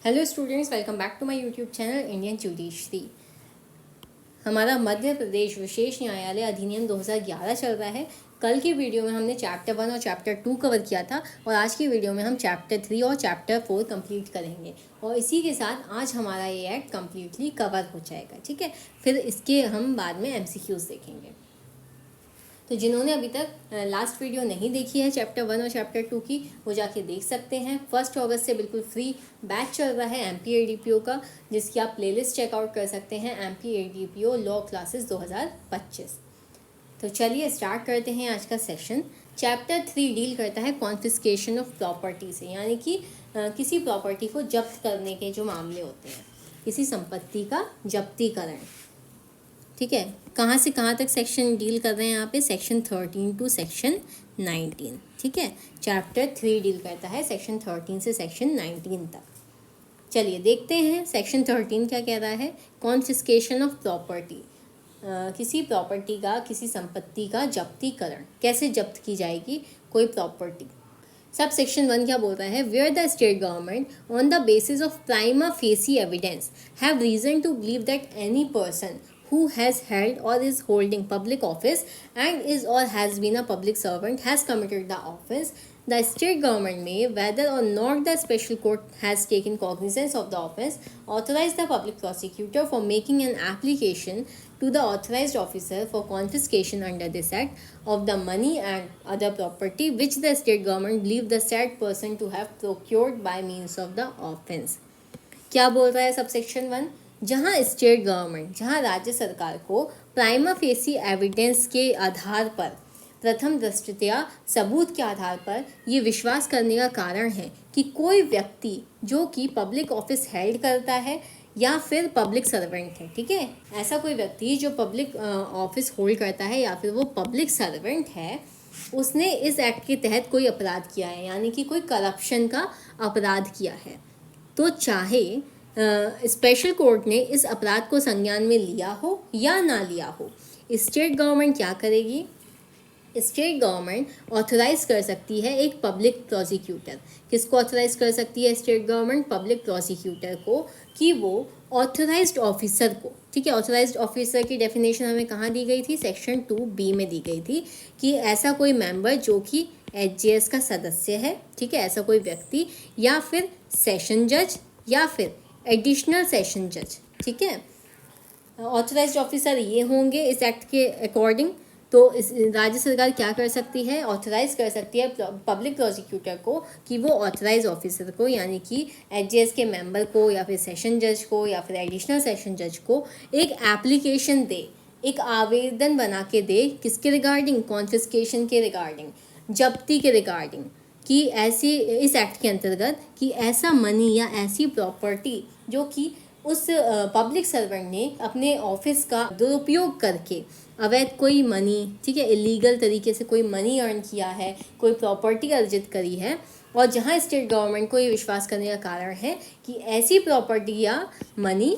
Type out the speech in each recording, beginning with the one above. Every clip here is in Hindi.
Hello students, welcome back to my YouTube channel Indian judiciary. हमारा मध्य प्रदेश विशेष न्यायालय अधिनियम 2011 चल रहा है। कल की वीडियो में हमने चैप्टर 1 और चैप्टर 2 कवर किया था और आज की वीडियो में हम चैप्टर 3 और चैप्टर 4 कंप्लीट करेंगे और इसी के साथ आज हमारा ये एक्ट कम्प्लीटली कवर हो जाएगा। ठीक है, फिर इसके हम बाद में MCQs देखेंगे। तो जिन्होंने अभी तक लास्ट वीडियो नहीं देखी है चैप्टर 1 और चैप्टर 2 की, वो जाके देख सकते हैं। 1 अगस्त से बिल्कुल फ्री बैच चल रहा है MPADPO का, जिसकी आप प्लेलिस्ट चेकआउट कर सकते हैं, MPADPO लॉ क्लासेस 2025। तो चलिए स्टार्ट करते हैं आज का सेशन। चैप्टर 3 डील करता है कॉन्फिस्केशन ऑफ प्रॉपर्टी से, यानी कि किसी प्रॉपर्टी को जब्त करने के जो मामले होते हैं, किसी संपत्ति का जब्तीकरण। ठीक है, कहाँ से कहाँ तक सेक्शन डील कर रहे हैं यहाँ पे? Section 13 to section 19। ठीक है, चैप्टर 3 डील करता है सेक्शन 13 से सेक्शन 19 तक। चलिए देखते हैं सेक्शन 13 क्या कह रहा है। कॉन्फिस्केशन ऑफ प्रॉपर्टी, किसी प्रॉपर्टी का, किसी संपत्ति का जब्तीकरण, कैसे जब्त की जाएगी कोई प्रॉपर्टी। सब सेक्शन 1 क्या बोल रहा है? Where the state government on the basis of prima facie evidence have reason to believe that any person who has held or is holding public office and is or has been a public servant has committed the offence, the state government may, whether or not the special court has taken cognizance of the offence, authorize the public prosecutor for making an application to the authorized officer for confiscation under this act of the money and other property which the state government believe the said person to have procured by means of the offence। क्या बोल रहा है सब सेक्शन 1? जहाँ स्टेट गवर्नमेंट, जहाँ राज्य सरकार को प्राइमा फेसी एविडेंस के आधार पर, प्रथम दृष्टया सबूत के आधार पर ये विश्वास करने का कारण है कि कोई व्यक्ति जो कि पब्लिक ऑफिस हेल्ड करता है या फिर पब्लिक सर्वेंट है, ठीक है, ऐसा कोई व्यक्ति जो पब्लिक ऑफिस होल्ड करता है या फिर वो पब्लिक सर्वेंट है, उसने इस एक्ट के तहत कोई अपराध किया है, यानी कि कोई करप्शन का अपराध किया है, तो चाहे स्पेशल कोर्ट ने इस अपराध को संज्ञान में लिया हो या ना लिया हो, स्टेट गवर्नमेंट क्या करेगी? स्टेट गवर्नमेंट ऑथराइज कर सकती है एक पब्लिक प्रोसिक्यूटर। किसको ऑथराइज कर सकती है स्टेट गवर्नमेंट? पब्लिक प्रोसिक्यूटर को, कि वो ऑथराइज्ड ऑफिसर को, ठीक है, ऑथराइज्ड ऑफिसर की डेफिनेशन हमें कहाँ दी गई थी? सेक्शन 2B में दी गई थी कि ऐसा कोई मेंबर जो कि HJS का सदस्य है, ठीक है, ऐसा कोई व्यक्ति, या फिर सेशन जज या फिर एडिशनल सेशन जज। ठीक है, ऑथराइज्ड ऑफिसर ये होंगे इस एक्ट के अकॉर्डिंग। तो इस राज्य सरकार क्या कर सकती है? ऑथराइज कर सकती है पब्लिक प्रोसिक्यूटर को कि वो ऑथराइज ऑफिसर को, यानी कि HJS के मेंबर को या फिर सेशन जज को या फिर एडिशनल सेशन जज को एक एप्लीकेशन दे, एक आवेदन बना के दे। किसके रिगार्डिंग? कॉन्फिस्केशन के रिगार्डिंग, जब्ती के रिगार्डिंग, कि ऐसी, इस एक्ट के अंतर्गत, कि ऐसा मनी या ऐसी प्रॉपर्टी जो कि उस पब्लिक सर्वेंट ने अपने ऑफिस का दुरुपयोग करके अवैध कोई मनी, ठीक है, इलीगल तरीके से कोई मनी अर्न किया है, कोई प्रॉपर्टी अर्जित करी है, और जहां स्टेट गवर्नमेंट को ये विश्वास करने का कारण है कि ऐसी प्रॉपर्टी या मनी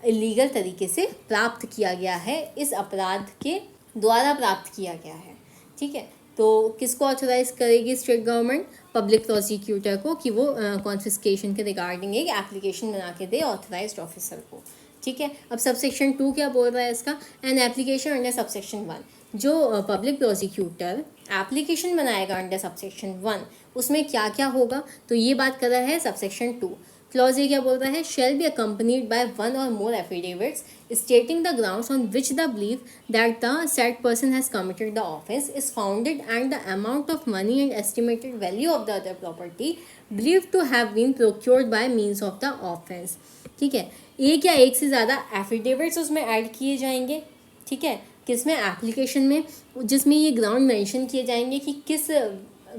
इलीगल तरीके से प्राप्त किया गया है, इस अपराध के द्वारा प्राप्त किया गया है। ठीक है, तो किसको ऑथराइज करेगी स्टेट गवर्नमेंट? पब्लिक प्रोसिक्यूटर को, कि वो कॉन्फिस्केशन के रिगार्डिंग एक एप्लीकेशन बना के दे ऑथराइज्ड ऑफिसर को। ठीक है, अब सबसेक्शन 2 क्या बोल रहा है इसका? एन एप्लीकेशन अंडर सबसेक्शन 1, जो पब्लिक प्रोसिक्यूटर एप्लीकेशन बनाएगा अंडर सबसेक्शन 1, उसमें क्या क्या होगा, तो ये बात कर रहा है सबसेक्शन 2। क्लॉज ये क्या बोल रहा है? Shall be accompanied by one और मोर affidavits stating the grounds on which the belief that the said person has committed the offence is founded and the amount of money and estimated value of the other property believed to have been procured by means of the offence। ठीक है, एक या एक से ज़्यादा एफिडेविट्स उसमें ऐड किए जाएंगे। ठीक है, किसमें? एप्लीकेशन में, जिसमें ये ग्राउंड मेंशन किए जाएंगे कि किस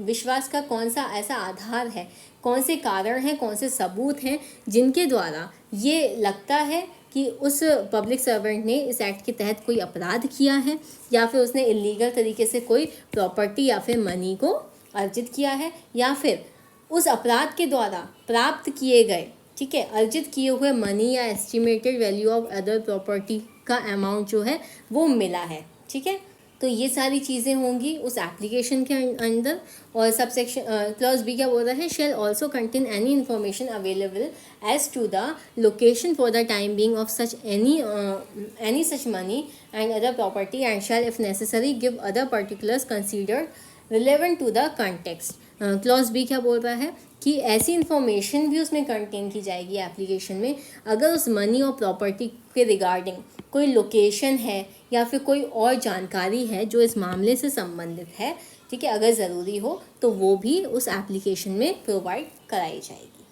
विश्वास का कौन सा ऐसा आधार है, कौन से कारण हैं, कौन से सबूत हैं जिनके द्वारा ये लगता है कि उस पब्लिक सर्वेंट ने इस एक्ट के तहत कोई अपराध किया है या फिर उसने इलीगल तरीके से कोई प्रॉपर्टी या फिर मनी को अर्जित किया है, या फिर उस अपराध के द्वारा प्राप्त किए गए, ठीक है, अर्जित किए हुए मनी या estimated value of other property का अमाउंट जो है वो मिला है। ठीक है, तो ये सारी चीज़ें होंगी उस एप्लीकेशन के अंदर। और सबसेक्शन क्लॉज बी क्या बोल रहा है, shall also contain any information available as to the location for the time being of such any such money and other property and shall if necessary give other particulars considered relevant to the context. Clause B क्या बोल रहा है कि ऐसी इन्फॉर्मेशन भी उसमें कंटेन की जाएगी एप्लीकेशन में अगर उस मनी और प्रॉपर्टी के रिगार्डिंग कोई लोकेशन है या फिर कोई और जानकारी है जो इस मामले से संबंधित है, ठीक है, अगर ज़रूरी हो तो वो भी उस एप्लीकेशन में प्रोवाइड कराई जाएगी।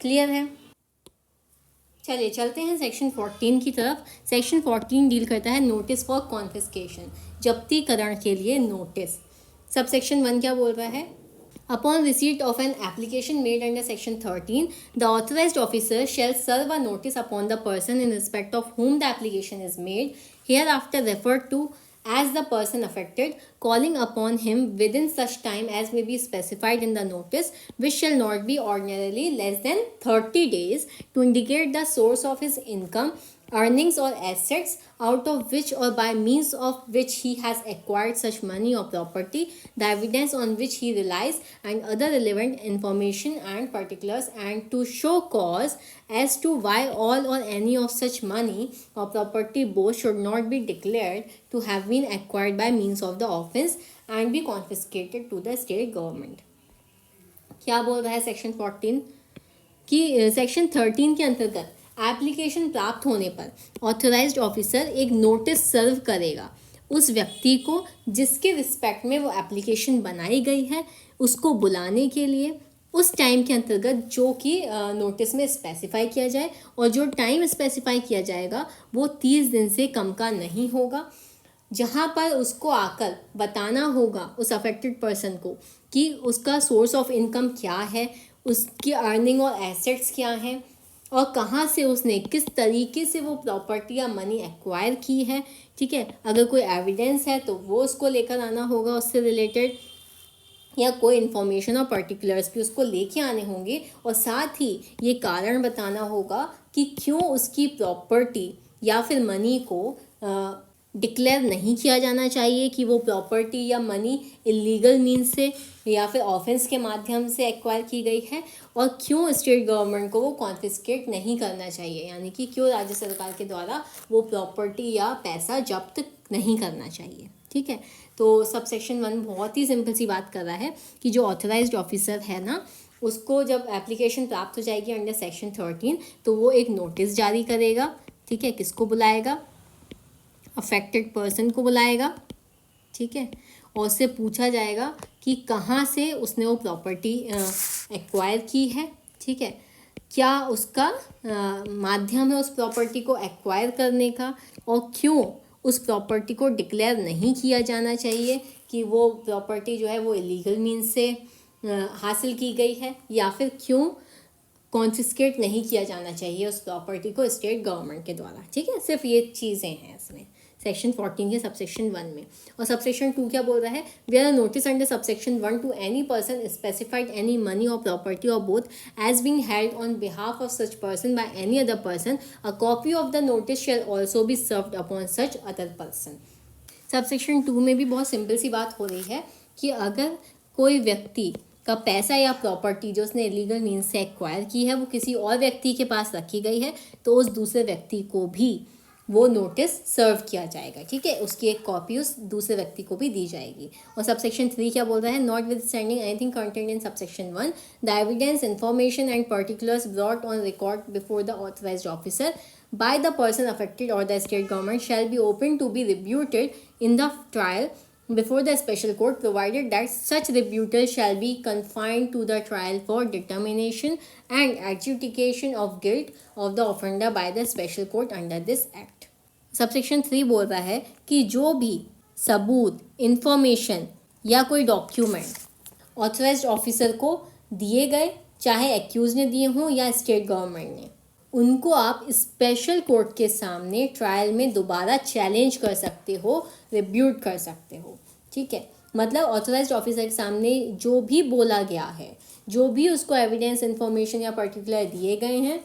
क्लियर है? चलिए चलते हैं सेक्शन 14 की तरफ। सेक्शन 14 डील करता है नोटिस फॉर कॉन्फिस्केशन, जब्तीकरण के लिए नोटिस। सब सेक्शन 1 क्या बोल रहा है, Upon receipt of an application made under Section 13, the authorized officer shall serve a notice upon the person in respect of whom the application is made, hereafter referred to as the person affected, calling upon him within such time as may be specified in the notice, which shall not be ordinarily less than 30 days, to indicate the source of his income, earnings or assets out of which or by means of which he has acquired such money or property, the evidence on which he relies, and other relevant information and particulars, and to show cause as to why all or any of such money or property both should not be declared to have been acquired by means of the offence and be confiscated to the state government। क्या बोल रहा है सेक्शन 14 कि सेक्शन 13 के अंतर्गत एप्लीकेशन प्राप्त होने पर ऑथराइज्ड ऑफिसर एक नोटिस सर्व करेगा उस व्यक्ति को जिसके रिस्पेक्ट में वो एप्लीकेशन बनाई गई है, उसको बुलाने के लिए उस टाइम के अंतर्गत जो कि नोटिस में स्पेसिफाई किया जाए, और जो टाइम स्पेसिफाई किया जाएगा वो 30 दिन से कम का नहीं होगा, जहाँ पर उसको आकर बताना होगा उस अफेक्टेड पर्सन को कि उसका सोर्स ऑफ इनकम क्या है, उसकी अर्निंग और एसेट्स क्या हैं, और कहाँ से उसने किस तरीके से वो प्रॉपर्टी या मनी एक्वायर की है। ठीक है, अगर कोई एविडेंस है तो वो उसको लेकर आना होगा उससे रिलेटेड, या कोई इन्फॉर्मेशन और पर्टिकुलर्स भी उसको लेके आने होंगे, और साथ ही ये कारण बताना होगा कि क्यों उसकी प्रॉपर्टी या फिर मनी को डिक्लेयर नहीं किया जाना चाहिए कि वो प्रॉपर्टी या मनी इलीगल मीन्स से या फिर ऑफेंस के माध्यम से एक्वायर की गई है, और क्यों स्टेट गवर्नमेंट को वो कॉन्फिस्केट नहीं करना चाहिए, यानी कि क्यों राज्य सरकार के द्वारा वो प्रॉपर्टी या पैसा जब्त नहीं करना चाहिए। ठीक है, तो सब सेक्शन 1 बहुत ही सिंपल सी बात कर रहा है कि जो ऑथराइज्ड ऑफिसर है ना, उसको जब एप्लीकेशन प्राप्त हो जाएगी अंडर सेक्शन 13 तो वो एक नोटिस जारी करेगा। ठीक है, किसको बुलाएगा, अफेक्टेड पर्सन को बुलाएगा। ठीक है, और उससे पूछा जाएगा कि कहाँ से उसने वो प्रॉपर्टी एक्वायर की है। ठीक है, क्या उसका माध्यम है उस प्रॉपर्टी को एक्वायर करने का, और क्यों उस प्रॉपर्टी को डिक्लेयर नहीं किया जाना चाहिए कि वो प्रॉपर्टी जो है वो इलीगल मीन्स से हासिल की गई है, या फिर क्यों कॉन्फिस्केट नहीं किया जाना चाहिए उस प्रॉपर्टी को स्टेट गवर्नमेंट के द्वारा। ठीक है, सिर्फ ये चीज़ें हैं इसमें सेक्शन 14 के सबसेक्शन 1 में। और सबसेक्शन 2 क्या बोल रहा है, where a notice under subsection 1 to any person specified any money और प्रॉपर्टी और both as being held on behalf of such person by any other person, a copy of the notice shall also be served upon such other person. Subsection 2 में भी बहुत सिंपल सी बात हो रही है कि अगर कोई व्यक्ति का पैसा या प्रॉपर्टी जो उसने इलीगल मीन्स से एक्वायर की है वो किसी और व्यक्ति के पास रखी गई है, तो उस दूसरे व्यक्ति को भी वो नोटिस सर्व किया जाएगा। ठीक है, उसकी एक कॉपी उस दूसरे व्यक्ति को भी दी जाएगी। और सबसेक्शन 3 क्या बोल रहा है, notwithstanding anything content in subsection 1 the evidence information and particulars brought on record before the authorised officer by the person affected or the state government shall be open to be rebutted in the trial before the special court, provided that such rebuttal shall be confined to the trial for determination and adjudication of guilt of the offender by the special court under this act। Subsection 3 बोल रहा है कि जो भी सबूत, इंफॉर्मेशन या कोई डॉक्यूमेंट ऑथराइज्ड ऑफिसर को दिए गए, चाहे एक्यूज ने दिए हों या स्टेट गवर्नमेंट ने, उनको आप स्पेशल कोर्ट के सामने ट्रायल में दोबारा चैलेंज कर सकते हो, रिब्यूट कर सकते हो। ठीक है, मतलब ऑथराइज्ड ऑफिसर के सामने जो भी बोला गया है, जो भी उसको एविडेंस, इंफॉर्मेशन या पर्टिकुलर दिए गए हैं,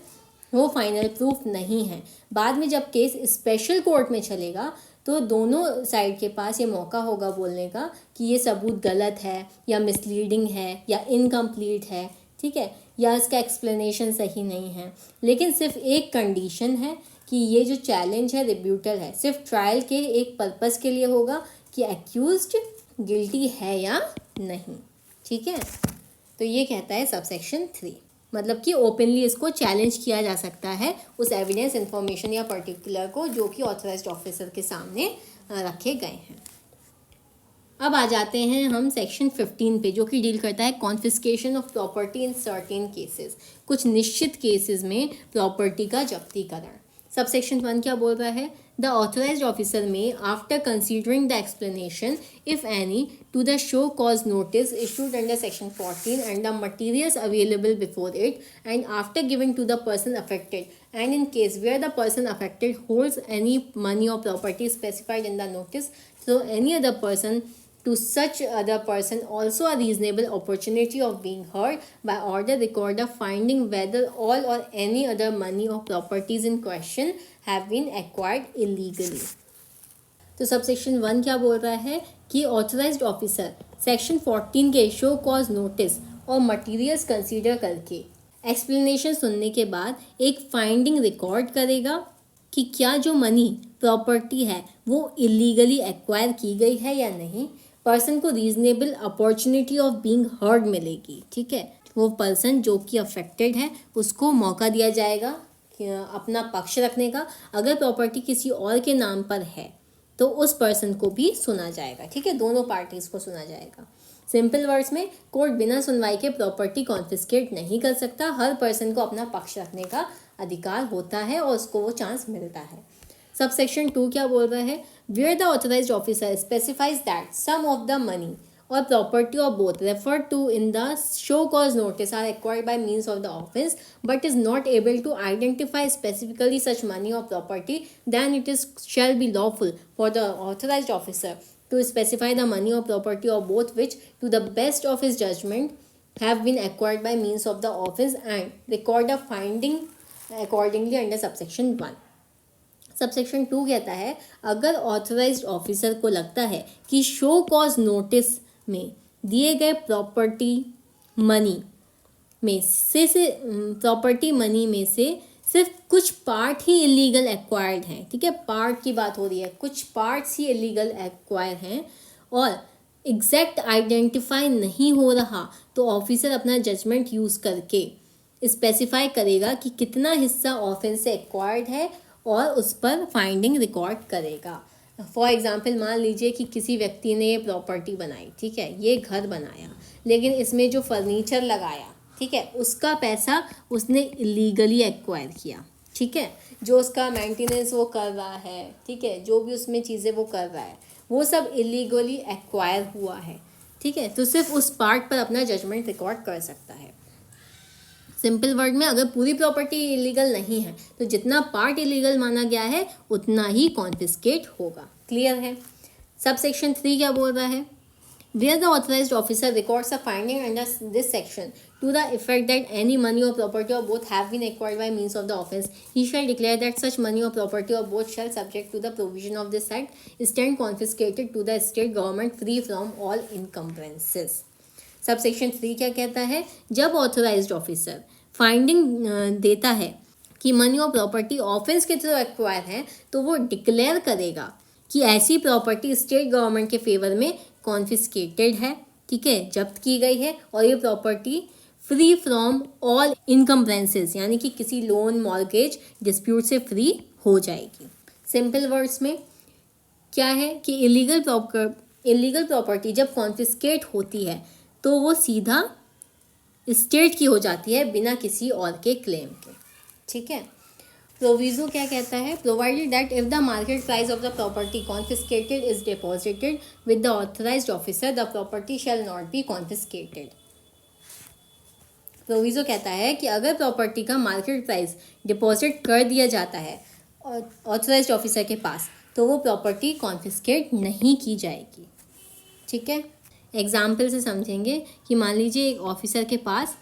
वो फाइनल प्रूफ नहीं है। बाद में जब केस स्पेशल कोर्ट में चलेगा तो दोनों साइड के पास ये मौका होगा बोलने का कि ये सबूत गलत है या मिसलीडिंग है या इनकम्प्लीट है, ठीक है, या इसका एक्सप्लेनेशन सही नहीं है। लेकिन सिर्फ एक कंडीशन है कि ये जो चैलेंज है रिब्यूटल है, सिर्फ ट्रायल के एक पर्पस के लिए होगा कि एक्यूज्ड गिल्टी है या नहीं, ठीक है। तो ये कहता है सबसेक्शन 3, मतलब कि ओपनली इसको चैलेंज किया जा सकता है उस एविडेंस, इंफॉर्मेशन या पर्टिकुलर को जो कि ऑथराइज्ड ऑफिसर के सामने रखे गए हैं। अब आ जाते हैं हम सेक्शन 15 पे, जो कि डील करता है confiscation of property in certain cases, कुछ निश्चित केसेस में प्रॉपर्टी का जब्तीकरण। सबसेक्शन 1 क्या बोल रहा है? The authorised officer may after considering the explanation if any to the show cause notice issued under section 14 and the materials available before it and after giving to the person affected and in case where the person affected holds any money और property specified in the notice through any other person, to such other person also a reasonable opportunity of being heard by order recorder finding whether all or any other money or properties in question have been acquired illegally। तो सबसेक्शन 1 क्या बोल रहा है कि ऑथराइज्ड ऑफिसर सेक्शन 14 के शो कॉज नोटिस और मटेरियल्स कंसीडर करके एक्सप्लेनेशन सुनने के बाद एक फाइंडिंग रिकॉर्ड करेगा कि क्या जो मनी प्रॉपर्टी है वो इलीगली एक्वायर की गई है या नहीं। पर्सन को reasonable opportunity of being heard मिलेगी, ठीक है। वो पर्सन जो कि अफेक्टेड है उसको मौका दिया जाएगा अपना पक्ष रखने का। अगर प्रॉपर्टी किसी और के नाम पर है तो उस पर्सन को भी सुना जाएगा, ठीक है, दोनों पार्टीज को सुना जाएगा। सिंपल वर्ड्स में कोर्ट बिना सुनवाई के प्रॉपर्टी कॉन्फिस्केट नहीं कर सकता। हर पर्सन को अपना पक्ष रखने का अधिकार होता है और उसको वो चांस मिलता है। सबसेक्शन 2 क्या बोल रहा है? Where the authorised officer specifies that some of the money or property or both referred to in the show cause notice are acquired by means of the offense but is not able to identify specifically such money or property, then it shall be lawful for the authorized officer to specify the money or property or both which to the best of his judgment have been acquired by means of the offense and record a finding accordingly under subsection 1। Subsection 2 कहता है अगर ऑथराइज्ड ऑफिसर को लगता है कि शो कॉज नोटिस में दिए गए प्रॉपर्टी मनी में से सिर्फ कुछ पार्ट ही इलीगल एक्वायर्ड हैं, ठीक है, पार्ट की बात हो रही है, कुछ पार्ट्स ही इलीगल एक्वायर हैं और एग्जैक्ट आइडेंटिफाई नहीं हो रहा, तो ऑफिसर अपना जजमेंट यूज़ करके स्पेसिफाई करेगा कि कितना हिस्सा ऑफेंस से एक्वायर्ड है और उस पर फाइंडिंग रिकॉर्ड करेगा। फॉर एग्ज़ाम्पल मान लीजिए कि किसी व्यक्ति ने ये प्रॉपर्टी बनाई, ठीक है, ये घर बनाया, लेकिन इसमें जो फर्नीचर लगाया, ठीक है, उसका पैसा उसने इलीगली एक्वायर किया, ठीक है, जो उसका मेंटेनेंस वो कर रहा है, ठीक है, जो भी उसमें चीज़ें वो कर रहा है वो सब इलीगली एक्वायर हुआ है, ठीक है, तो सिर्फ उस पार्ट पर अपना जजमेंट रिकॉर्ड कर सकता है। सिंपल वर्ड में अगर पूरी प्रॉपर्टी इलीगल नहीं है तो जितना पार्ट इलीगल माना गया है उतना ही कॉन्फिस्केट होगा। क्लियर है? सबसेक्शन 3 क्या बोल रहा है? Where the authorized officer records a finding under this section to the effect that any money or property or both have been acquired by means of the offence, he shall declare that such money or property or both shall, subject to the provision of this act, stand confiscated to the state government free from all encumbrances। Subsection 3 क्या कहता है? जब ऑथराइज्ड ऑफिसर फाइंडिंग देता है कि मनी और प्रॉपर्टी ऑफेंस के थ्रू एक्वायर है तो वो डिक्लेयर करेगा कि ऐसी प्रॉपर्टी स्टेट गवर्नमेंट के फेवर में कॉन्फिस्केटेड है, ठीक है, जब्त की गई है और ये प्रॉपर्टी फ्री फ्रॉम ऑल इनकम्प्रेंसेस यानी कि किसी लोन मॉर्गेज डिस्प्यूट से फ्री हो जाएगी। सिंपल वर्ड्स में क्या है कि इलीगल प्रॉपर्टी जब कॉन्फिस्केट होती है तो वो सीधा स्टेट की हो जाती है बिना किसी और के क्लेम के, ठीक है। प्रोविजो क्या कहता है? Provided that if the market price of the property confiscated is deposited with the authorised officer the property shell not B confiscated. Proviso कहता है कि अगर प्रॉपर्टी का मार्केट प्राइस डिपॉजिट कर दिया जाता है ऑथराइज्ड ऑफिसर के पास तो वो प्रॉपर्टी कॉन्फिस्केट नहीं की जाएगी, ठीक है। एग्जाम्पल से समझेंगे कि मान लीजिए एक ऑफिसर के पास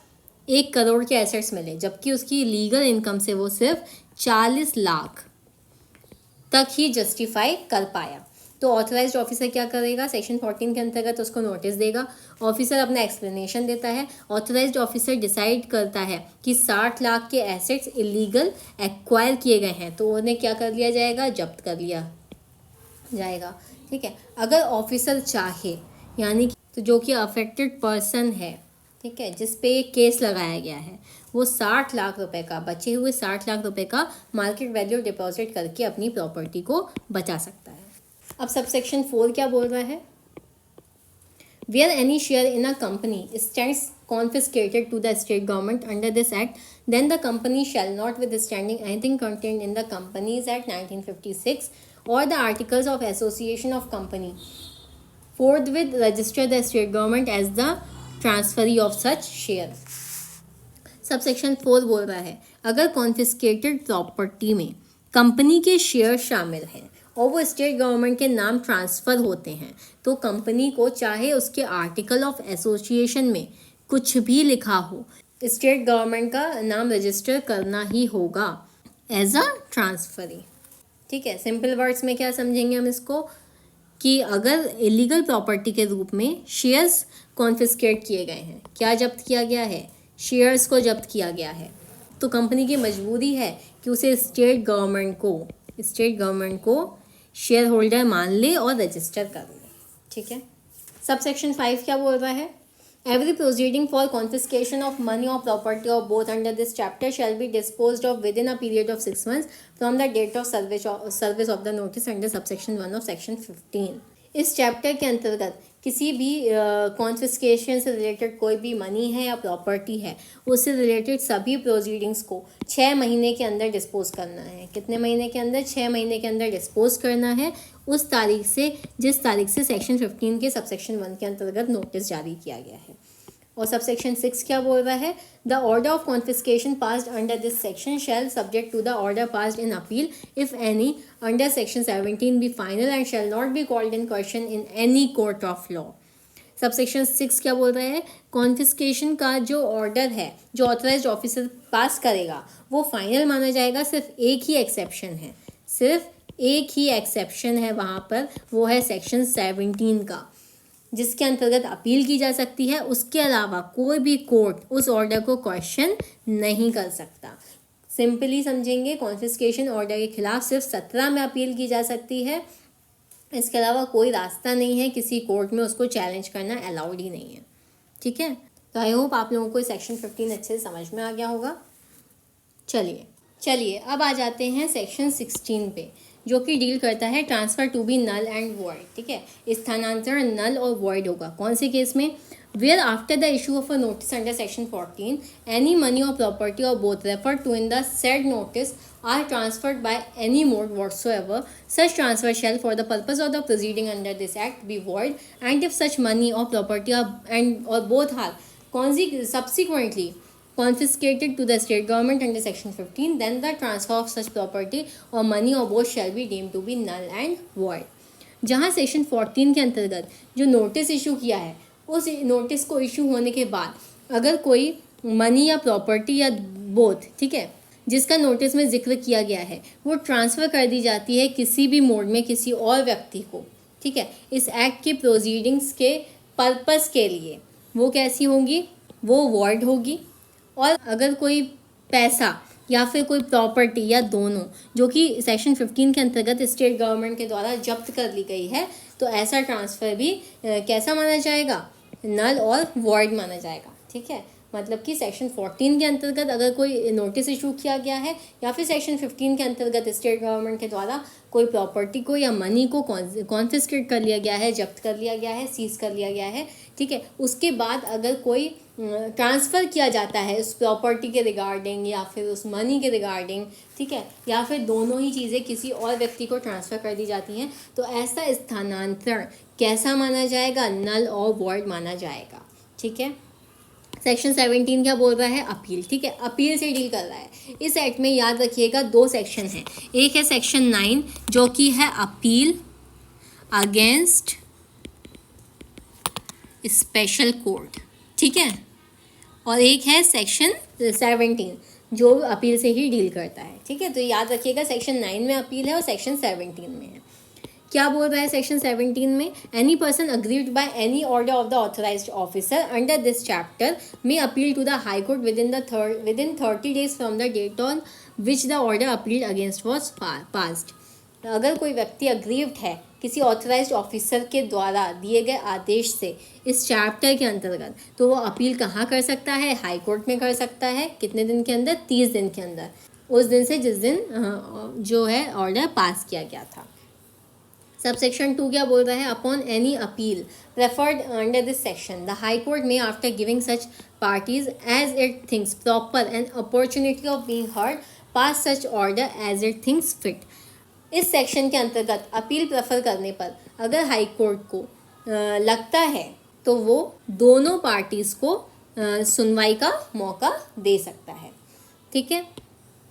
1 करोड़ के एसेट्स मिले जबकि उसकी लीगल इनकम से वो सिर्फ 40 लाख तक ही जस्टिफाई कर पाया। तो ऑथराइज्ड ऑफिसर क्या करेगा, सेक्शन 14 के अंतर्गत उसको नोटिस देगा। ऑफिसर अपना एक्सप्लेनेशन देता है। ऑथराइज्ड ऑफिसर डिसाइड करता है कि 60 लाख के एसेट्स इलीगल एक्वायर किए गए हैं, तो उन्हें क्या कर लिया जाएगा, जब्त कर लिया जाएगा। ठीक है, अगर ऑफिसर चाहे, यानी कि तो जो कि अफेक्टेड पर्सन है, ठीक है, जिस पे केस लगाया गया है, वो 60 लाख रुपए का, बचे हुए 60 लाख रुपए का मार्केट वैल्यू डिपॉजिट करके अपनी प्रॉपर्टी को बचा सकता है। अब सब सेक्शन 4 क्या बोल रहा है, Where any share in a company stands confiscated to the state government under this act, then the company shall notwithstanding anything contained in the Companies Act 1956 or the Articles of Association of Company forthwith register the state government as the transferee of such shares. Subsection 4 बोल रहा है, अगर कॉन्फिस्केटेड प्रॉपर्टी में कंपनी के शेयर शामिल हैं और वो स्टेट गवर्नमेंट के नाम ट्रांसफ़र होते हैं, तो कंपनी को चाहे उसके आर्टिकल ऑफ एसोसिएशन में कुछ भी लिखा हो, स्टेट गवर्नमेंट का नाम रजिस्टर करना ही होगा एज अ ट्रांसफरी। ठीक है, सिंपल वर्ड्स में क्या समझेंगे हम इसको, कि अगर इलीगल प्रॉपर्टी के रूप में शेयर्स कॉन्फिस्केट किए गए हैं, क्या जब्त किया गया है, शेयर्स को जब्त किया गया है, तो कंपनी की मजबूरी है कि उसे स्टेट गवर्नमेंट को शेयर होल्डर मान ले और रजिस्टर कर ले। ठीक है, सबसेक्शन 5 क्या बोल रहा है, every proceeding for confiscation of money और property of both under this chapter shall be disposed of within a period of 6 months from the date of service of the notice under subsection 1 of section 15। इस चैप्टर के अंतर्गत किसी भी कॉन्फिस्केशन से रिलेटेड कोई भी मनी है या प्रॉपर्टी है, उससे रिलेटेड सभी प्रोसीडिंग्स को 6 महीने के अंदर डिस्पोज करना है। कितने महीने के अंदर, 6 महीने के अंदर डिस्पोज करना है, उस तारीख से जिस तारीख से सेक्शन 15 के सबसेक्शन 1 के अंतर्गत नोटिस जारी किया गया है। और सबसेक्शन 6 क्या बोल रहा है, the order of confiscation passed under this section shall subject to the order passed in appeal if any under section 17 be final and shall not be called in question in any court of law. Subsection 6 क्या बोल रहा है, कॉन्फिस्केशन का जो ऑर्डर है जो ऑथराइज्ड ऑफिसर पास करेगा वो फाइनल माना जाएगा। सिर्फ एक ही एक्सेप्शन है वहाँ पर, वो है सेक्शन 17 का, जिसके अंतर्गत अपील की जा सकती है। उसके अलावा कोई भी कोर्ट उस ऑर्डर को क्वेश्चन नहीं कर सकता। सिंपली समझेंगे, कॉन्फिस्केशन ऑर्डर के खिलाफ सिर्फ 17 में अपील की जा सकती है, इसके अलावा कोई रास्ता नहीं है, किसी कोर्ट में उसको चैलेंज करना अलाउड ही नहीं है। ठीक है, तो आई होप आप लोगों को सेक्शन 15 अच्छे से समझ में आ गया होगा। चलिए अब आ जाते हैं सेक्शन 16 पे, जो कि डील करता है transfer to be null and void. ठीक है, स्थानांतरण नल और वॉइड होगा। कौन से केस में, where after the issue of a notice under section 14 any money और प्रॉपर्टी और both refer to in the said notice are transferred by any mode whatsoever, such transfer shall for the purpose of the proceeding under this act be void, and if such money or property or both are subsequently confiscated to the state government under section 15, then the transfer of such property or money or both shall be deemed to be null and void। जहाँ सेक्शन 14 के अंतर्गत जो नोटिस इशू किया है, उस नोटिस को इशू होने के बाद अगर कोई मनी या प्रॉपर्टी या बोथ, ठीक है, जिसका नोटिस में जिक्र किया गया है, वो ट्रांसफ़र कर दी जाती है किसी भी मोड में किसी और व्यक्ति को, ठीक है, इस एक्ट के प्रोसीडिंग्स के पर्पस के लिए, वो कैसी होंगी, वो वॉइड होगी। और अगर कोई पैसा या फिर कोई प्रॉपर्टी या दोनों जो कि सेक्शन 15 के अंतर्गत स्टेट गवर्नमेंट के द्वारा जब्त कर ली गई है, तो ऐसा ट्रांसफ़र भी कैसा माना जाएगा, नल और वॉइड माना जाएगा। ठीक है, मतलब कि सेक्शन 14 के अंतर्गत अगर कोई नोटिस इशू किया गया है या फिर सेक्शन 15 के अंतर्गत स्टेट गवर्नमेंट के द्वारा कोई प्रॉपर्टी को या मनी को कॉन्फिस्केट कर लिया गया है, जब्त कर लिया गया है, सीज कर लिया गया है, ठीक है, उसके बाद अगर कोई ट्रांसफ़र किया जाता है उस प्रॉपर्टी के रिगार्डिंग या फिर उस मनी के रिगार्डिंग, ठीक है, या फिर दोनों ही चीज़ें किसी और व्यक्ति को ट्रांसफ़र कर दी जाती हैं, तो ऐसा स्थानांतरण कैसा माना जाएगा, नल और वॉइड माना जाएगा। ठीक है, सेक्शन 17 क्या बोल रहा है, अपील। ठीक है, अपील से डील कर रहा है। इस एक्ट में याद रखिएगा 2 सेक्शन हैं, एक है सेक्शन 9 जो कि है अपील अगेंस्ट स्पेशल कोर्ट, ठीक है, और एक है सेक्शन 17 जो अपील से ही डील करता है। ठीक है, तो याद रखिएगा सेक्शन 9 में अपील है और सेक्शन 17 में है। क्या बोल रहा है सेक्शन 17 में? Any person aggrieved by any order of the authorised officer under this chapter may appeal to the high Court within 30 days from the date on which the order appealed against was passed. अगर कोई व्यक्ति अग्रीव्ड है किसी ऑथराइज्ड ऑफिसर के द्वारा दिए गए आदेश से इस चैप्टर के अंतर्गत, तो वो अपील कहाँ कर सकता है? हाई कोर्ट में कर सकता है। कितने दिन के अंदर? 30 दिन के अंदर, उस दिन से जिस दिन जो है ऑर्डर पास किया गया था। सबसेक्शन 2 क्या बोल रहा है? Upon any appeal preferred under this section the high court may after giving such parties as it thinks proper and opportunity of being heard pass such order as it thinks fit. इस सेक्शन के अंतर्गत अपील प्रेफर करने पर अगर हाई कोर्ट को लगता है तो वो दोनों पार्टीज़ को सुनवाई का मौका दे सकता है। ठीक है,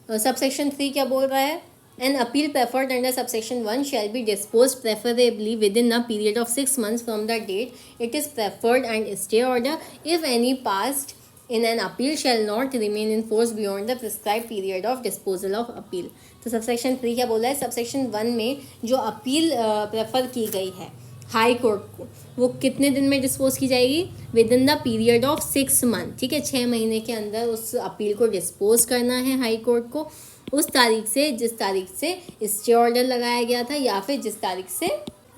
सबसेक्शन 3 क्या बोल रहा है? An appeal preferred under subsection 1 shall be disposed preferably within a period of 6 months from the date it is preferred and stay order, if any passed in an appeal shall not remain in force beyond the prescribed period of disposal of appeal। तो सबसेक्शन 3 क्या बोला है? सबसेक्शन 1 में जो अपील प्रेफर की गई है हाई कोर्ट को, वो कितने दिन में डिस्पोज की जाएगी? With in the period of 6 month. ठीक है, 6 महीने के अंदर उस अपील को डिस्पोज करना है हाई कोर्ट को, उस तारीख से जिस तारीख से स्टे ऑर्डर लगाया गया था या फिर जिस तारीख से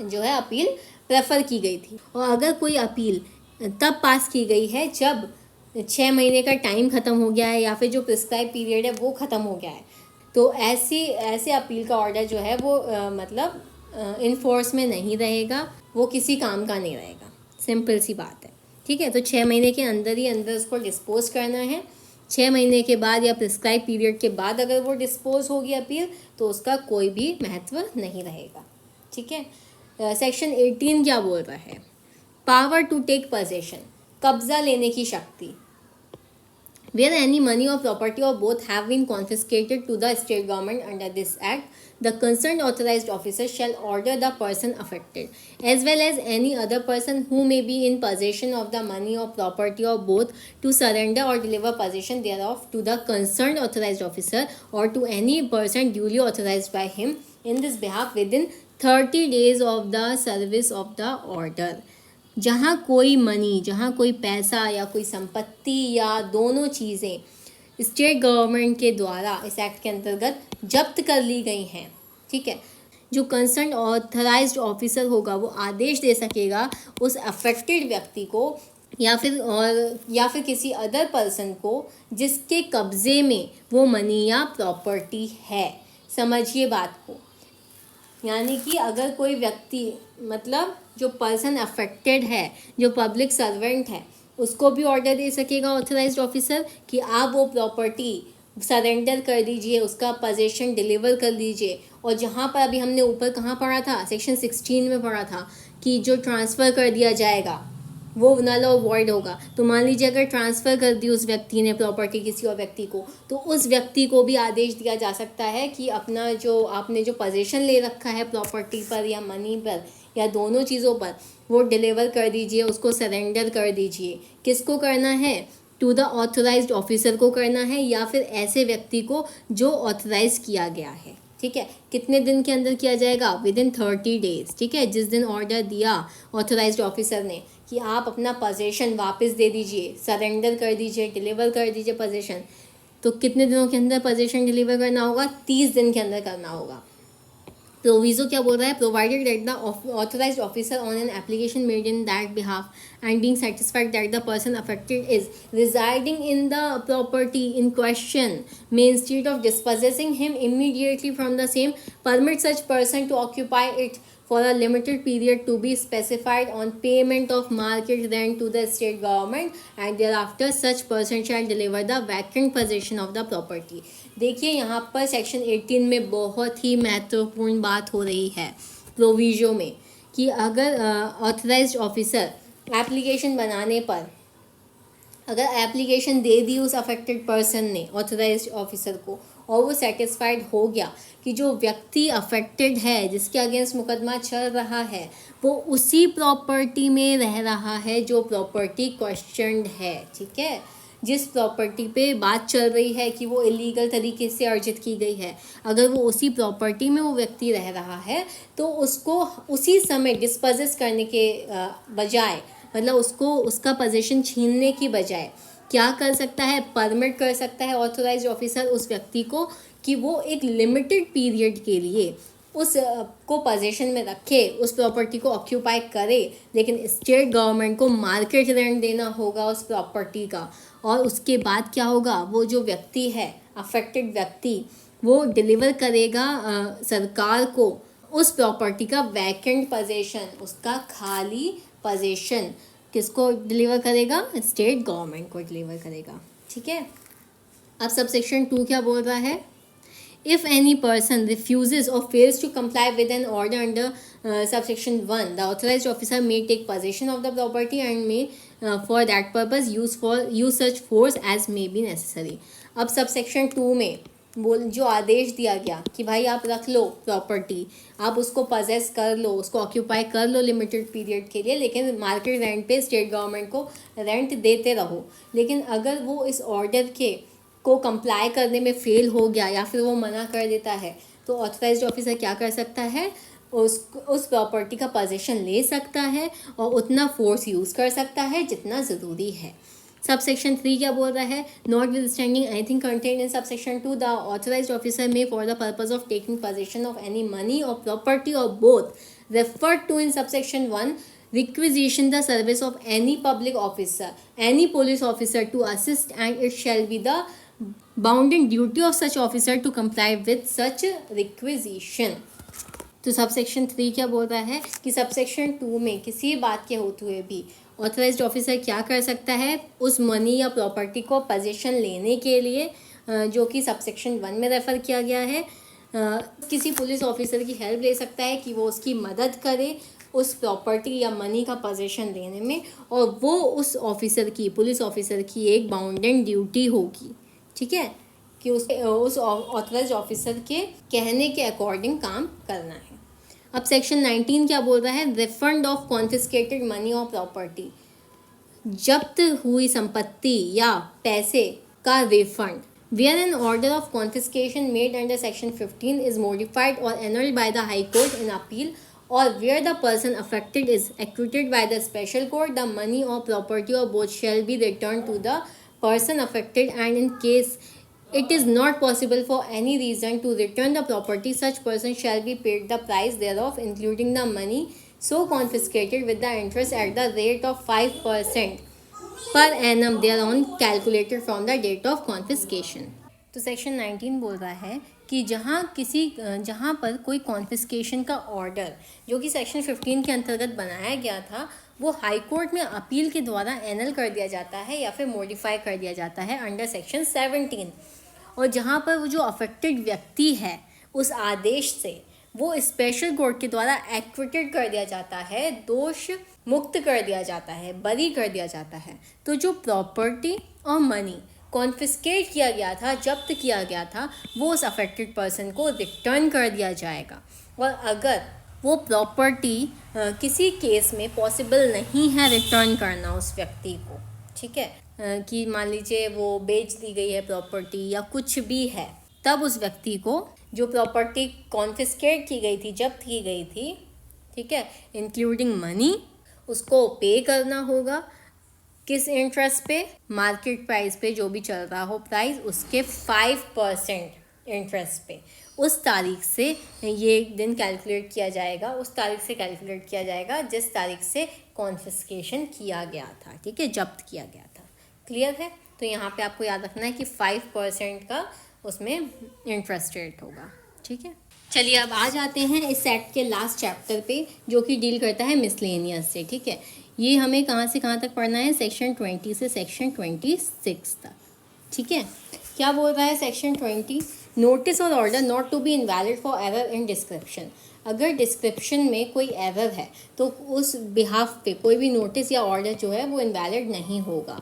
जो है अपील प्रेफर की गई थी। और अगर कोई अपील तब पास की गई है जब 6 महीने का टाइम ख़त्म हो गया है या फिर जो प्रिस्क्राइब पीरियड है वो ख़त्म हो गया है, तो ऐसे अपील का ऑर्डर जो है वो मतलब इनफोर्स में नहीं रहेगा, वो किसी काम का नहीं रहेगा। सिंपल सी बात है। ठीक है, तो 6 महीने के अंदर ही अंदर उसको डिस्पोज करना है। 6 महीने के बाद या प्रिस्क्राइब पीरियड के बाद अगर वो डिस्पोज होगी अपील तो उसका कोई भी महत्व नहीं रहेगा। ठीक है, सेक्शन 18 क्या बोल रहा है? पावर टू टेक पोजेशन, कब्जा लेने की शक्ति। Where any money or property or both have been confiscated to the state government under this act, the concerned authorized officer shall order the person affected, as well as any other person who may be in possession of the money or property or both, to surrender or deliver possession thereof to the concerned authorized officer or to any person duly authorized by him in this behalf within 30 days of the service of the order। जहाँ कोई मनी, जहाँ कोई पैसा या कोई संपत्ति या दोनों चीज़ें स्टेट गवर्नमेंट के द्वारा इस एक्ट के अंतर्गत जब्त कर ली गई हैं, ठीक है, जो कंसर्न ऑथराइज्ड ऑफिसर होगा वो आदेश दे सकेगा उस अफेक्टेड व्यक्ति को या फिर किसी अदर पर्सन को जिसके कब्जे में वो मनी या प्रॉपर्टी है। समझिए बात को, यानी कि अगर कोई व्यक्ति मतलब जो पर्सन अफेक्टेड है, जो पब्लिक सर्वेंट है, उसको भी ऑर्डर दे सकेगा ऑथराइज्ड ऑफिसर कि आप वो प्रॉपर्टी सरेंडर कर दीजिए, उसका पोजेशन डिलीवर कर दीजिए। और जहाँ पर अभी हमने ऊपर कहाँ पढ़ा था, सेक्शन 16 में पढ़ा था कि जो ट्रांसफ़र कर दिया जाएगा वो नल और वॉइड होगा। तो मान लीजिए अगर ट्रांसफ़र कर दी उस व्यक्ति ने प्रॉपर्टी किसी और व्यक्ति को, तो उस व्यक्ति को भी आदेश दिया जा सकता है कि अपना जो आपने जो पोजीशन ले रखा है प्रॉपर्टी पर या मनी पर या दोनों चीज़ों पर, वो डिलीवर कर दीजिए, उसको सरेंडर कर दीजिए। किसको करना है? टू द ऑथराइज्ड ऑफिसर को करना है या फिर ऐसे व्यक्ति को जो ऑथराइज किया गया है। ठीक है, कितने दिन के अंदर किया जाएगा? With in 30 days. ठीक है, जिस दिन ऑर्डर दिया ऑथराइज्ड ऑफिसर ने कि आप अपना पोजीशन वापस दे दीजिए, सरेंडर कर दीजिए, डिलीवर कर दीजिए पोजीशन, तो कितने दिनों के अंदर पोजीशन डिलीवर करना होगा? 30 दिन के अंदर करना होगा। प्रोविजो क्या बोल रहा है? Provided that the authorised officer on an application made in that behalf and being satisfied that the person affected is residing in the property in question may instead of dispossessing him immediately from the same permit such person to occupy it for a limited period to be specified on payment of market rent to the state government and thereafter such person shall deliver the vacant possession of the property। देखिए यहाँ पर सेक्शन 18 में बहुत ही महत्वपूर्ण बात हो रही है प्रोविजो में कि अगर ऑथराइज्ड ऑफिसर एप्लीकेशन बनाने पर अगर एप्लीकेशन दे दी उस अफेक्टेड पर्सन ने ऑथराइज्ड ऑफिसर को और वो सेटिस्फाइड हो गया कि जो व्यक्ति अफेक्टेड है, जिसके अगेंस्ट मुकदमा चल रहा है, वो उसी प्रॉपर्टी में रह रहा है जो प्रॉपर्टी क्वेश्चनड है। ठीक है, जिस प्रॉपर्टी पे बात चल रही है कि वो इलीगल तरीके से अर्जित की गई है, अगर वो उसी प्रॉपर्टी में वो व्यक्ति रह रहा है तो उसको उसी समय डिस्पोजेस करने के बजाय, मतलब उसको उसका पोजीशन छीनने की बजाय क्या कर सकता है, परमिट कर सकता है ऑथोराइज्ड ऑफिसर उस व्यक्ति को कि वो एक लिमिटेड पीरियड के लिए उस को पोजीशन में रखे, उस प्रॉपर्टी को ऑक्यूपाई करे, लेकिन स्टेट गवर्नमेंट को मार्केट रेंट देना होगा उस प्रॉपर्टी का। और उसके बाद क्या होगा, वो जो व्यक्ति है, अफेक्टेड व्यक्ति, वो डिलीवर करेगा सरकार को उस प्रॉपर्टी का वैकेंट पोजीशन, उसका खाली पोजीशन किसको डिलीवर करेगा, स्टेट गवर्नमेंट को डिलीवर करेगा। ठीक है। अब सब सेक्शन 2 क्या बोल रहा है, if any person refuses or fails to comply with an order under subsection 1, the authorized officer may take possession of the property and may for that purpose use such force as may be necessary। अब सबसेक्शन 2 में जो आदेश दिया गया कि भाई आप रख लो प्रॉपर्टी, आप उसको पजेस कर लो, उसको ऑक्यूपाई कर लो लिमिटेड पीरियड के लिए, लेकिन मार्केट रेंट पे स्टेट गवर्नमेंट को रेंट देते रहो। लेकिन अगर वो इस ऑर्डर को कंप्लाई करने में फेल हो गया या फिर वो मना कर देता है, तो ऑथराइज्ड ऑफिसर क्या कर सकता है, उस प्रॉपर्टी का पोजीशन ले सकता है और उतना फोर्स यूज़ कर सकता है जितना ज़रूरी है। सबसेक्शन 3 क्या बोल रहा है, notwithstanding anything contained in subsection 2, the authorised officer may for the purpose of taking possession of any money और प्रॉपर्टी और both referred to in subsection 1 requisition the service of any public officer, any police officer to assist, and it shall be the bounden duty of such officer to comply with such requisition। तो सबसेक्शन 3 क्या बोल रहा है कि सबसेक्शन 2 में किसी बात के होते हुए भी ऑथराइज्ड ऑफिसर क्या कर सकता है, उस मनी या प्रॉपर्टी को पोजीशन लेने के लिए जो कि सबसेक्शन 1 में रेफ़र किया गया है, किसी पुलिस ऑफिसर की हेल्प ले सकता है कि वो उसकी मदद करे उस प्रॉपर्टी या मनी का पोजीशन लेने में, और वो उस ऑफिसर की, पुलिस ऑफिसर की एक बाउंडेड ड्यूटी होगी। ठीक है, कि उस ऑथराइज्ड ऑफिसर के कहने के अकॉर्डिंग काम करना है। अब सेक्शन 19 क्या बोल रहा है, रिफंड ऑफ कॉन्फिस्केटेड मनी और प्रॉपर्टी, जब्त हुई संपत्ति या पैसे का refund. Where an order of confiscation made under section 15 is modified or annulled by the High Court in appeal, or where the person affected is acquitted by the special court, the money or property or both shall be returned to the person affected, and in case it is not possible for any reason to return the property, such person shall be paid the price thereof, including the money so confiscated, with the interest at the rate of 5% per annum thereon calculated from the date of confiscation। तो सेक्शन 19 बोल रहा है कि जहाँ पर कोई कॉन्फिस्केशन का ऑर्डर जो कि सेक्शन 15 के अंतर्गत बनाया गया था, वो हाई कोर्ट में अपील के द्वारा एनल कर दिया जाता है या फिर मॉडिफाई कर दिया जाता है अंडर सेक्शन 17, और जहाँ पर वो जो अफेक्टेड व्यक्ति है उस आदेश से वो स्पेशल कोर्ट के द्वारा एक्विटेड कर दिया जाता है, दोष मुक्त कर दिया जाता है, बरी कर दिया जाता है, तो जो प्रॉपर्टी और मनी कॉन्फिस्केट किया गया था, जब्त किया गया था, वो उस अफेक्टेड पर्सन को रिटर्न कर दिया जाएगा। और अगर वो प्रॉपर्टी किसी केस में पॉसिबल नहीं है रिटर्न करना उस व्यक्ति को, ठीक है, कि मान लीजिए वो बेच दी गई है प्रॉपर्टी या कुछ भी है, तब उस व्यक्ति को जो प्रॉपर्टी कॉन्फिस्केट की गई थी, जब्त की गई थी, ठीक है, इंक्लूडिंग मनी, उसको पे करना होगा। किस इंटरेस्ट पे, मार्केट प्राइस पे, जो भी चल रहा हो प्राइस, उसके 5% इंटरेस्ट पे। उस तारीख से ये दिन कैलकुलेट किया जाएगा, उस तारीख से कैलकुलेट किया जाएगा जिस तारीख से कॉन्फिस्केशन किया गया था, ठीक है, जब्त किया गया था। क्लियर है? तो यहाँ पे आपको याद रखना है कि 5% का उसमें इंटरेस्ट रेट होगा। ठीक है, चलिए अब आ जाते हैं इस सेट के लास्ट चैप्टर पे जो कि डील करता है मिसलेनियस से। ठीक है, ये हमें कहाँ से कहाँ तक पढ़ना है, सेक्शन 20 से सेक्शन 26 तक। ठीक है, क्या बोल रहा है section 20, notice or order not to be invalid for error in description. अगर डिस्क्रिप्शन में कोई एरर है तो उस बिहाफ पे कोई भी नोटिस या ऑर्डर जो है वो इनवैलिड नहीं होगा।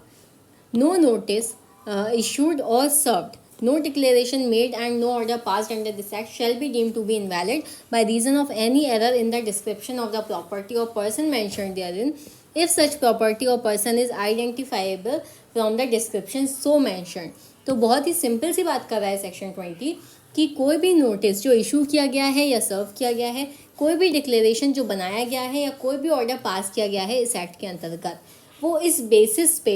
No notice issued or served, no declaration made and no order passed under this act shall be deemed to be invalid by reason of any error in the description of the property or person mentioned therein, if such property or person is identifiable from the description so mention. तो बहुत ही सिंपल सी बात कर रहा है सेक्शन 20 कि कोई भी नोटिस जो इशू किया गया है या सर्व किया गया है, कोई भी डिक्लेरेशन जो बनाया गया है या कोई भी ऑर्डर पास किया गया है इस एक्ट के अंतर्गत, वो इस बेसिस पे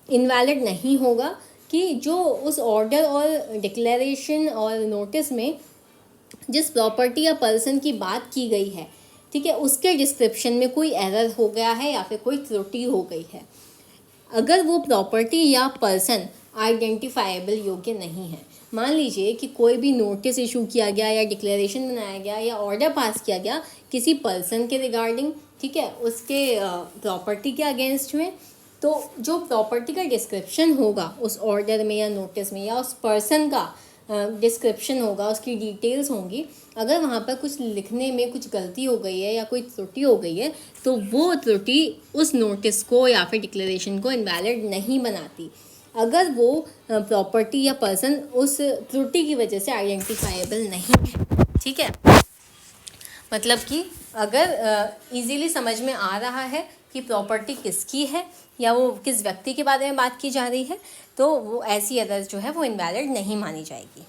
इनवैलिड नहीं होगा कि जो उस ऑर्डर और डिक्लेरेशन और नोटिस में जिस प्रॉपर्टी या पर्सन की बात की गई है, ठीक है, उसके डिस्क्रिप्शन में कोई एरर हो गया है या फिर कोई त्रुटि हो गई है, अगर वो प्रॉपर्टी या पर्सन आइडेंटिफाइबल योग्य नहीं है। मान लीजिए कि कोई भी नोटिस इशू किया गया या डिक्लेरेशन बनाया गया या ऑर्डर पास किया गया किसी पर्सन के रिगार्डिंग, ठीक है, उसके प्रॉपर्टी के अगेंस्ट में, तो जो प्रॉपर्टी का डिस्क्रिप्शन होगा उस ऑर्डर में या नोटिस में या उस पर्सन का डिस्क्रिप्शन होगा, उसकी डिटेल्स होंगी, अगर वहाँ पर कुछ लिखने में कुछ गलती हो गई है या कोई त्रुटि हो गई है तो वो त्रुटि उस नोटिस को या फिर डिक्लेरेशन को इनवैलिड नहीं बनाती, अगर वो प्रॉपर्टी या पर्सन उस त्रुटि की वजह से आइडेंटिफाइबल नहीं है। ठीक है, मतलब कि अगर इजीली समझ में आ रहा है कि प्रॉपर्टी किसकी है या वो किस व्यक्ति के बारे में बात की जा रही है, तो वो ऐसी अदर्स जो है वो इनवैलिड नहीं मानी जाएगी।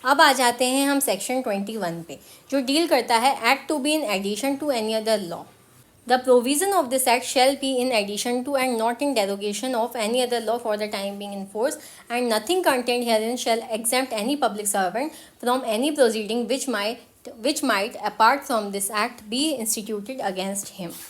अब आ जाते हैं हम सेक्शन 21 पे, जो डील करता है act to be in addition to any other law. The provision of this act shall be in addition to and not in derogation of any other law for the time being in force, and nothing contained herein shall exempt any public servant from any proceeding which might apart from this act be instituted against him.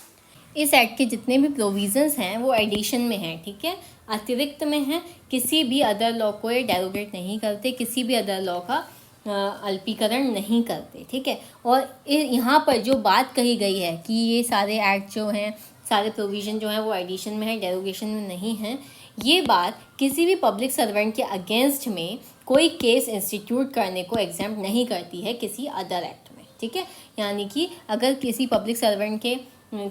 इस एक्ट के जितने भी प्रोविजंस हैं वो एडिशन में हैं, ठीक है, अतिरिक्त में हैं, किसी भी अदर लॉ को ये डेरोगेट नहीं करते, किसी भी अदर लॉ का अल्पीकरण नहीं करते। ठीक है, और यहाँ पर जो बात कही गई है कि ये सारे एक्ट जो हैं, सारे प्रोविज़न जो हैं वो एडिशन में है, डेरोगेशन में नहीं है, ये बात किसी भी पब्लिक सर्वेंट के अगेंस्ट में कोई केस इंस्टीट्यूट करने को एग्जाम्प्ट नहीं करती है किसी अदर एक्ट में। ठीक है, यानी कि अगर किसी पब्लिक सर्वेंट के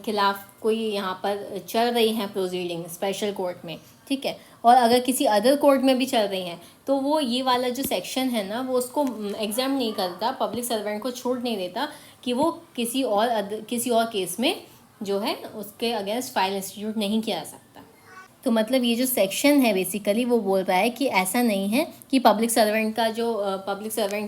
खिलाफ कोई यहाँ पर चल रही हैं प्रोसीडिंग स्पेशल कोर्ट में, ठीक है, और अगर किसी अदर कोर्ट में भी चल रही हैं, तो वो ये वाला जो सेक्शन है ना वो उसको एग्जाम नहीं करता, पब्लिक सर्वेंट को छूट नहीं देता कि वो किसी और केस में जो है उसके अगेंस्ट फाइल इंस्टीट्यूट नहीं किया जा सकता। तो मतलब ये जो सेक्शन है बेसिकली वो बोल रहा है कि ऐसा नहीं है कि पब्लिक सर्वेंट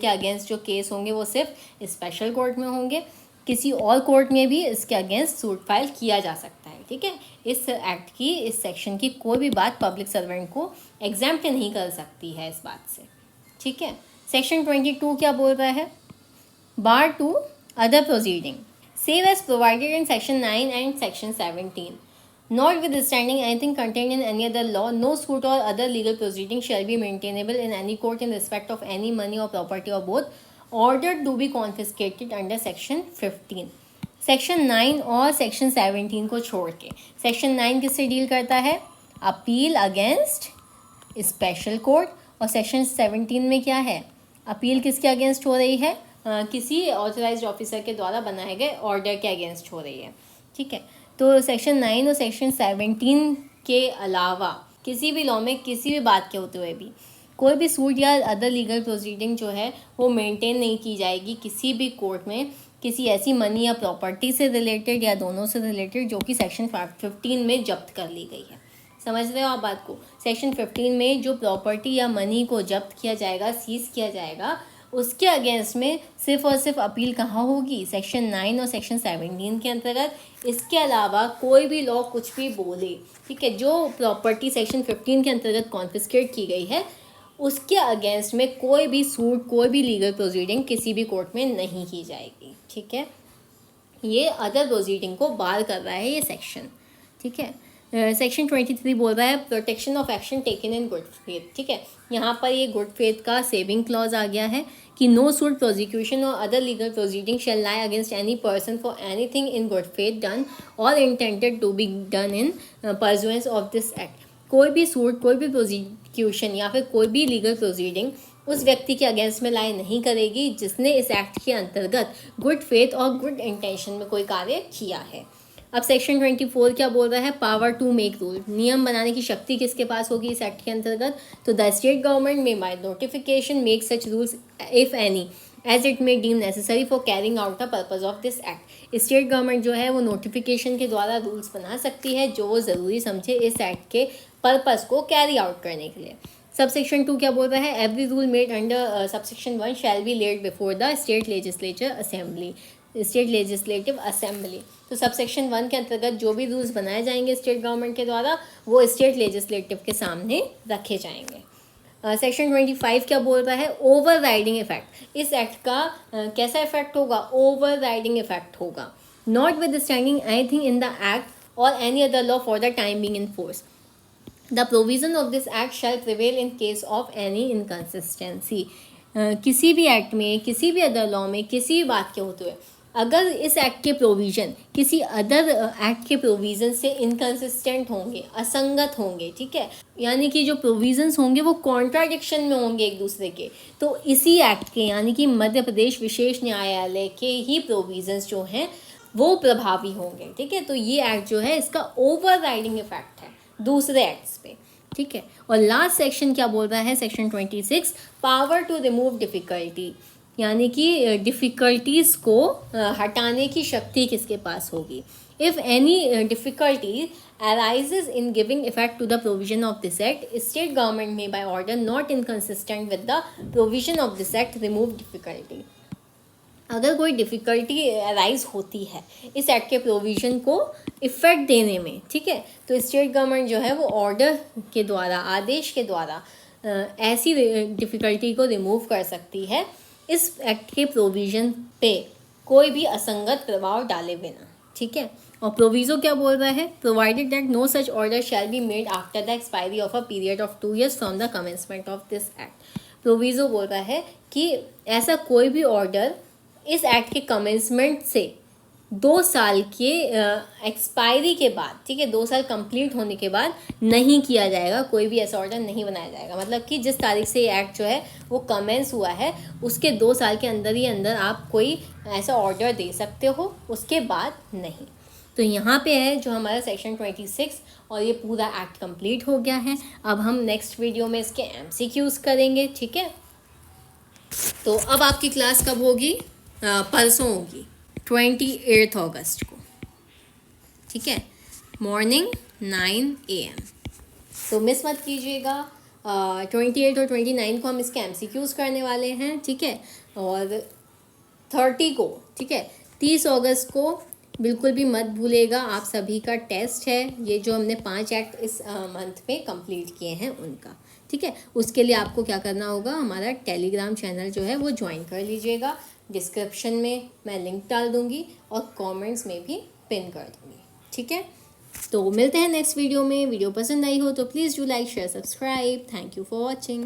के अगेंस्ट जो केस होंगे वो सिर्फ स्पेशल कोर्ट में होंगे, किसी और कोर्ट में भी इसके अगेंस्ट सूट फाइल किया जा सकता है। ठीक है, इस एक्ट की, इस सेक्शन की कोई भी बात पब्लिक सर्वेंट को एग्जाम्प्ट नहीं कर सकती है इस बात से। ठीक है, सेक्शन 22 क्या बोल रहा है? Bar to other proceeding save as provided in section 9 and section 17, notwithstanding anything contained in any other law, no suit or other legal proceeding shall be maintainable in any court in respect of any money or property or both, ordered to be confiscated under section 15। Section 9 और सेक्शन 17 को छोड़ के सेक्शन 9 किससे डील करता है? Appeal against special court. और सेक्शन 17 में क्या है? अपील किसके अगेंस्ट हो रही है? किसी ऑथराइज्ड ऑफिसर के द्वारा बनाए गए ऑर्डर के अगेंस्ट हो रही है। ठीक है, तो सेक्शन 9 और सेक्शन 17 के अलावा किसी भी लॉ में किसी भी बात के होते हुए भी कोई भी सूट या अदर लीगल प्रोसीडिंग जो है वो मेंटेन नहीं की जाएगी किसी भी कोर्ट में किसी ऐसी मनी या प्रॉपर्टी से रिलेटेड या दोनों से रिलेटेड जो कि सेक्शन 15 में जब्त कर ली गई है। समझ रहे हो आप बात को? सेक्शन 15 में जो प्रॉपर्टी या मनी को जब्त किया जाएगा, सीज किया जाएगा, उसके अगेंस्ट में सिर्फ और सिर्फ अपील कहाँ होगी? सेक्शन 9 और सेक्शन 17 के अंतर्गत। इसके अलावा कोई भी लॉ कुछ भी बोले, ठीक है, जो प्रॉपर्टी सेक्शन 15 के अंतर्गत कॉन्फिस्केट की गई है उसके अगेंस्ट में कोई भी सूट, कोई भी लीगल प्रोसीडिंग किसी भी कोर्ट में नहीं की जाएगी। ठीक है, ये अदर प्रोसीडिंग को बार कर रहा है ये सेक्शन। ठीक है, सेक्शन 23 बोल रहा है protection of action taken in good faith. ठीक है, यहाँ पर ये गुड फेथ का सेविंग क्लॉज आ गया है कि नो सूट प्रोसिक्यूशन और other legal proceeding shall lie against any person for anything in good faith done और intended to be done in pursuance of this act. कोई भी सूट, कोई भी प्रोसिक्यूशन या फिर कोई भी लीगल प्रोसीडिंग उस व्यक्ति के अगेंस्ट में लाई नहीं करेगी जिसने इस एक्ट के अंतर्गत गुड फेथ और गुड इंटेंशन में कोई कार्य किया है। अब सेक्शन 24 क्या बोल रहा है? Power to make rule. नियम बनाने की शक्ति किसके पास होगी इस एक्ट के अंतर्गत? तो the state government may by notification make such rules if any as it may deem necessary for carrying out the purpose of this act. State government जो है वो नोटिफिकेशन के द्वारा रूल्स बना सकती है जो वो ज़रूरी समझे इस एक्ट के पर्पस को कैरी आउट करने के लिए। सबसेक्शन 2 क्या बोल रहा है, every rule made under subsection 1 shall be laid before the state legislative assembly. तो सबसेक्शन 1 के अंतर्गत जो भी रूल्स बनाए जाएंगे स्टेट गवर्नमेंट के द्वारा वो स्टेट लेजिस्लेटिव के सामने रखे जाएंगे। सेक्शन 25 क्या बोल रहा है, ओवर राइडिंग इफेक्ट। इस एक्ट का कैसा इफेक्ट होगा, ओवर राइडिंग इफेक्ट होगा। Notwithstanding anything in the act और any other law for the time being in force, the provision of this act shall prevail in case of any inconsistency. किसी भी एक्ट में, किसी भी अदर लॉ में, किसी भी बात के होते हुए अगर इस एक्ट के प्रोविज़न किसी अदर एक्ट के प्रोविज़न से इनकन्सिस्टेंट होंगे, असंगत होंगे, ठीक है, यानी कि जो प्रोविज़न्स होंगे वो कॉन्ट्राडिक्शन में होंगे एक दूसरे के, तो इसी एक्ट के यानी कि मध्य प्रदेश विशेष न्यायालय के ही प्रोविज़न्स जो हैं वो प्रभावी होंगे। ठीक है, तो ये एक्ट जो है इसका ओवर राइडिंग इफेक्ट है दूसरे एक्ट्स पे। ठीक है, और लास्ट सेक्शन क्या बोल रहा है, section 26, power to remove difficulty, यानी कि डिफ़िकल्टीज़ को हटाने की शक्ति किसके पास होगी। If any difficulty arises in giving effect to the provision of this act, state government may by order not inconsistent with the provision of this act remove difficulty। अगर कोई डिफ़िकल्टी अराइज होती है इस एक्ट के प्रोविज़न को इफ़ेक्ट देने में, ठीक है, तो स्टेट गवर्नमेंट जो है वो ऑर्डर के द्वारा, आदेश के द्वारा ऐसी डिफ़िकल्टी को रिमूव कर सकती है इस एक्ट के प्रोविज़न पे कोई भी असंगत प्रभाव डाले बिना। ठीक है, और प्रोविज़ो क्या बोल रहा है, provided that no such order shall be made after the expiry of a period of 2 years from the commencement of this act. Proviso बोल रहा है कि ऐसा कोई भी ऑर्डर इस एक्ट के कमेंसमेंट से 2 साल के एक्सपायरी के बाद, ठीक है, 2 साल कंप्लीट होने के बाद नहीं किया जाएगा, कोई भी ऐसा ऑर्डर नहीं बनाया जाएगा। मतलब कि जिस तारीख से ये एक्ट जो है वो कमेंस हुआ है उसके 2 साल के अंदर ही अंदर आप कोई ऐसा ऑर्डर दे सकते हो, उसके बाद नहीं। तो यहाँ पे है जो हमारा सेक्शन 26 और ये पूरा एक्ट कंप्लीट हो गया है। अब हम नेक्स्ट वीडियो में इसके MCQs करेंगे। ठीक है, तो अब आपकी क्लास कब होगी, परसों होगी 28 अगस्त को। ठीक है, मॉर्निंग 9 AM। तो मिस मत कीजिएगा। 28 और 29 को हम इसके MCQs करने वाले हैं। ठीक है, और 30 को, ठीक है, 30 अगस्त को बिल्कुल भी मत भूलेगा, आप सभी का टेस्ट है, ये जो हमने 5 एक्ट इस मंथ में कंप्लीट किए हैं उनका। ठीक है, उसके लिए आपको क्या करना होगा, हमारा टेलीग्राम चैनल जो है वो ज्वाइन कर लीजिएगा। डिस्क्रिप्शन में मैं लिंक डाल दूँगी और कमेंट्स में भी पिन कर दूँगी। ठीक है, तो मिलते हैं नेक्स्ट वीडियो में। वीडियो पसंद आई हो तो please do like, share, subscribe. Thank you for watching.